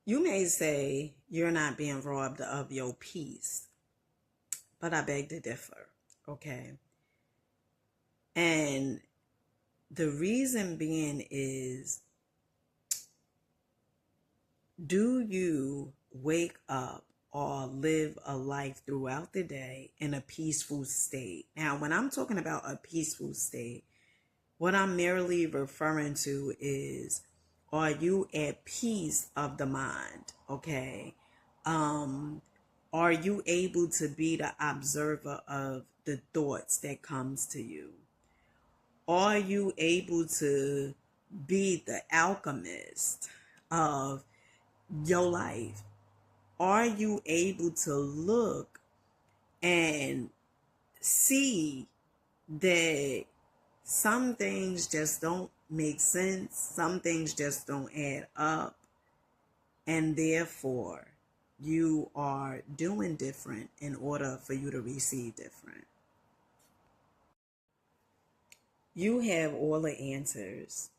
You may say you're not being robbed of your peace, but I beg to differ, okay? And the reason being is, do you wake up or live a life throughout the day in a peaceful state? Now, when I'm talking about a peaceful state, what I'm merely referring to is, are you at peace of the mind? Okay. Are you able to be the observer of the thoughts that comes to you? Are you able to be the alchemist of your life? Are you able to look and see that some things just don't make sense, some things just don't add up, and therefore you are doing different in order for you to receive different? You have all the answers,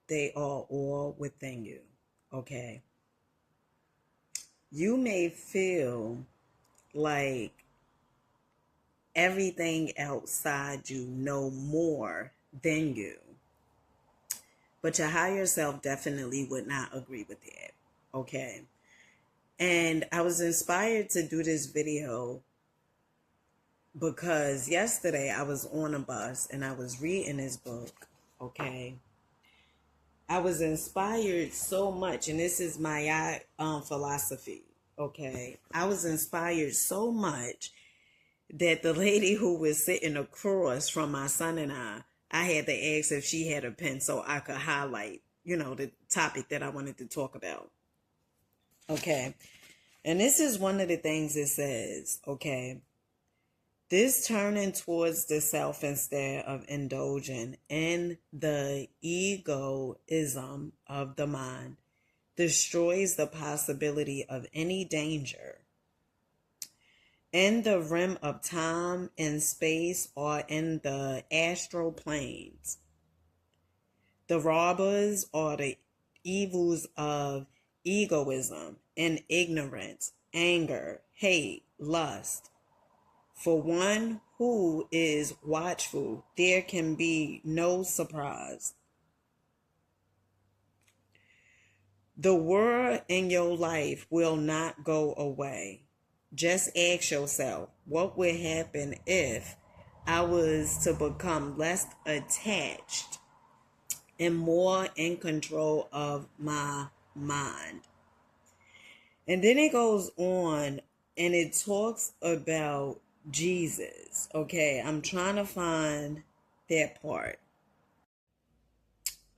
they are all within you. Okay, you may feel like everything outside you know more than you, but your higher self definitely would not agree with that. Okay. And I was inspired to do this video because yesterday I was on a bus and I was reading this book. Okay. I was inspired so much, and this is my philosophy. Okay. I was inspired so much that the lady who was sitting across from my son and I had to ask if she had a pen so I could highlight, the topic that I wanted to talk about. Okay. And this is one of the things it says, okay, this turning towards the self instead of indulging in the egoism of the mind destroys the possibility of any danger in the realm of time and space or in the astral planes. The robbers are the evils of egoism and ignorance, anger, hate, lust. For one who is watchful, there can be no surprise. The world in your life will not go away. Just ask yourself, what would happen if I was to become less attached and more in control of my mind? And then it goes on and it talks about Jesus. Okay, I'm trying to find that part.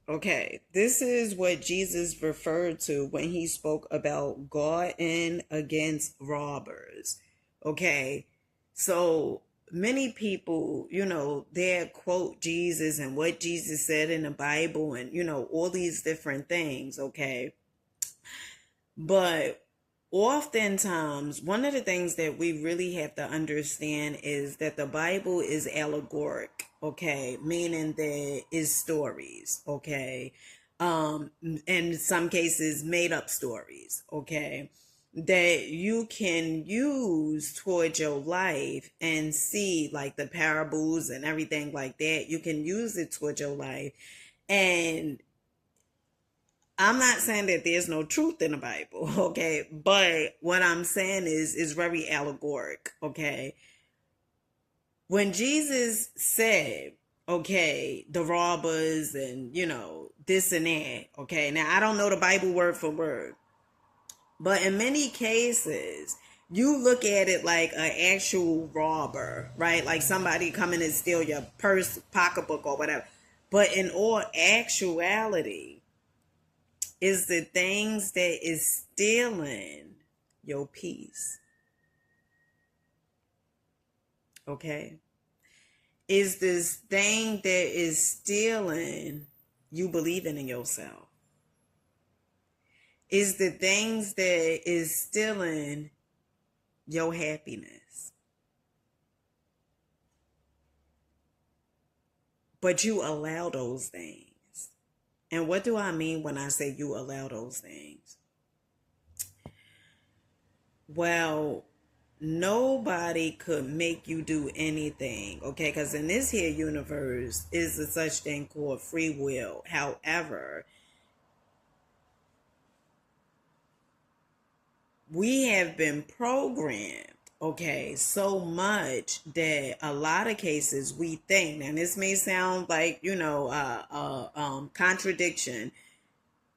Okay, this is what Jesus referred to when he spoke about guarding against robbers. Okay, so many people, they quote Jesus and what Jesus said in the Bible and, all these different things. Okay, but oftentimes, one of the things that we really have to understand is that the Bible is allegoric, okay, meaning that it's stories, okay, in some cases, made up stories, okay, that you can use towards your life and see, like the parables and everything like that. You can use it towards your life, and I'm not saying that there's no truth in the Bible, okay? But what I'm saying is very allegoric, okay? When Jesus said, okay, the robbers and, this and that, okay? Now, I don't know the Bible word for word, but in many cases, you look at it like an actual robber, right? Like somebody coming and steal your purse, pocketbook, or whatever. But in all actuality, is the things that is stealing your peace. Okay? Is this thing that is stealing you believing in yourself? Is the things that is stealing your happiness? But you allow those things. And what do I mean when I say you allow those things? Well, nobody could make you do anything, okay? Because in this here universe is a such thing called free will. However, we have been programmed, okay, so much that a lot of cases we think, and this may sound like, contradiction.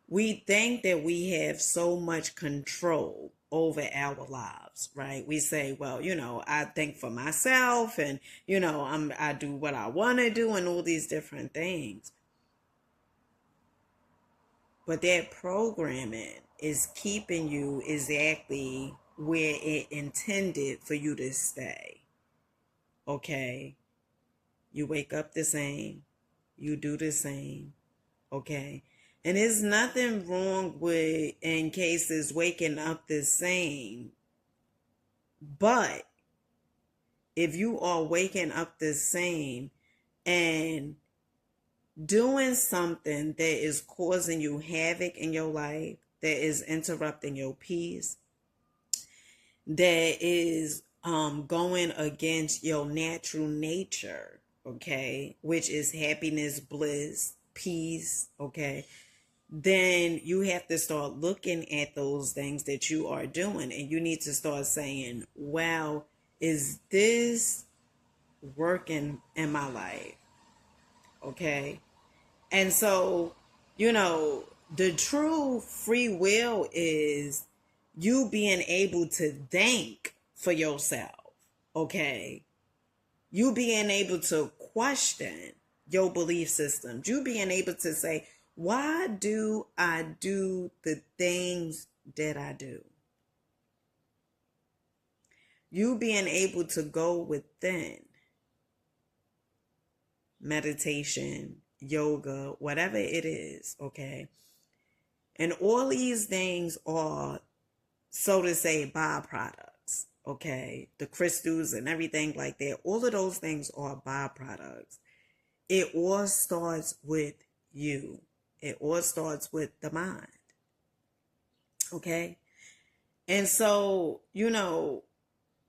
We think that we have so much control over our lives, right? We say, well, I think for myself, and I do what I want to do, and all these different things. But that programming is keeping you exactly where it intended for you to stay. Okay? You wake up the same, you do the same. Okay? And there's nothing wrong with, in cases, waking up the same. But if you are waking up the same and doing something that is causing you havoc in your life, that is interrupting your peace, that is going against your natural nature, okay, which is happiness, bliss, peace, okay, then you have to start looking at those things that you are doing, and you need to start saying, wow, is this working in my life? Okay. And so, the true free will is you being able to think for yourself. Okay. You being able to question your belief systems. You being able to say, why do I do the things that I do? You being able to go within meditation, yoga, whatever it is, okay? And all these things are, so to say, byproducts, okay? The crystals and everything like that, all of those things are byproducts. It all starts with you. It all starts with the mind, okay? And so,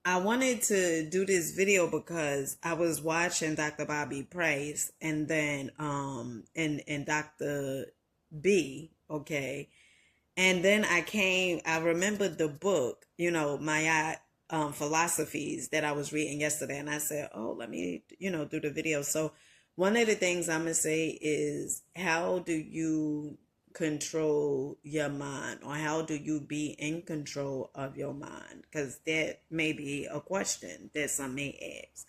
I wanted to do this video because I was watching Dr. Bobby Price and then and Dr. B, okay. And then I remembered the book, my philosophies that I was reading yesterday, and I said, oh, let me, do the video. So one of the things I'm gonna say is, how do you control your mind, or how do you be in control of your mind? Because that may be a question that some may ask.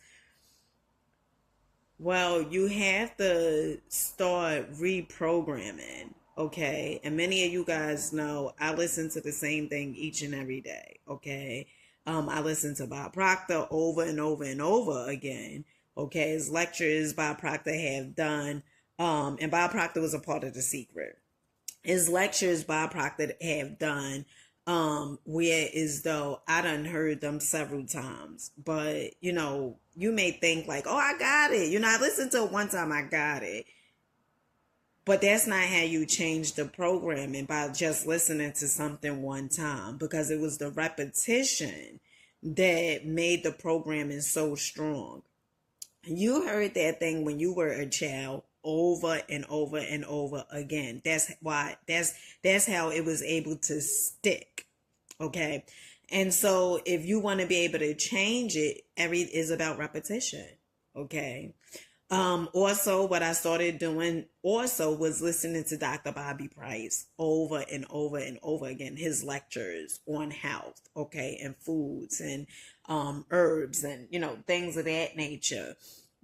Well, you have to start reprogramming, okay? And many of you guys know I listen to the same thing each and every day, okay? I listen to Bob Proctor over and over and over again, okay? His lectures Bob Proctor have done, and Bob Proctor was a part of The Secret. His lectures Bob Proctor have done, where as though I done heard them several times, but you may think like, oh, I got it. I listened to it one time, I got it. But that's not how you change the programming, by just listening to something one time, because it was the repetition that made the programming so strong. You heard that thing when you were a child over and over and over again. That's how it was able to stick. Okay. And so if you want to be able to change it, is about repetition. Okay. Also, what I started doing also was listening to Dr. Bobby Price over and over and over again, his lectures on health, okay, and foods and herbs and, things of that nature.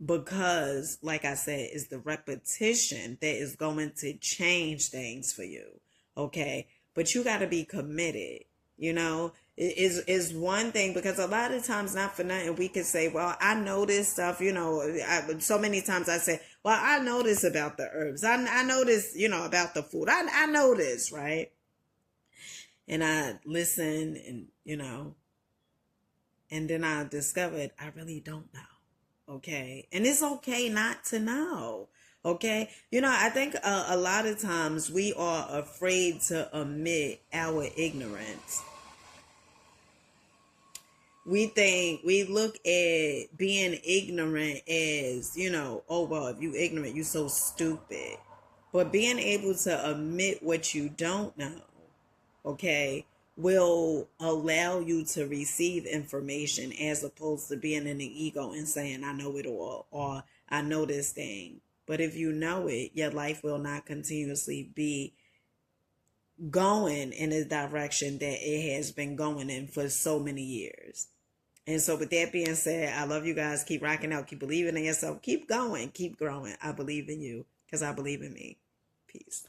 Because, like I said, it's the repetition that is going to change things for you, okay? But you got to be committed, is one thing, because a lot of times, not for nothing, we could say, well, I know this stuff, so many times I say, well, I know this about the herbs. I know this, about the food. I know this, right? And I listen and, and then I discovered I really don't know. Okay. And it's okay not to know. Okay. I think a lot of times we are afraid to admit our ignorance. we look at being ignorant as, oh well, if you ignorant, you so stupid. But being able to admit what you don't know, okay, will allow you to receive information as opposed to being in the ego and saying, I know it all, or I know this thing. But if you know it, your life will not continuously be going in the direction that it has been going in for so many years. And so, with that being said, I love you guys. Keep rocking out. Keep believing in yourself. Keep going. Keep growing. I believe in you because I believe in me. Peace.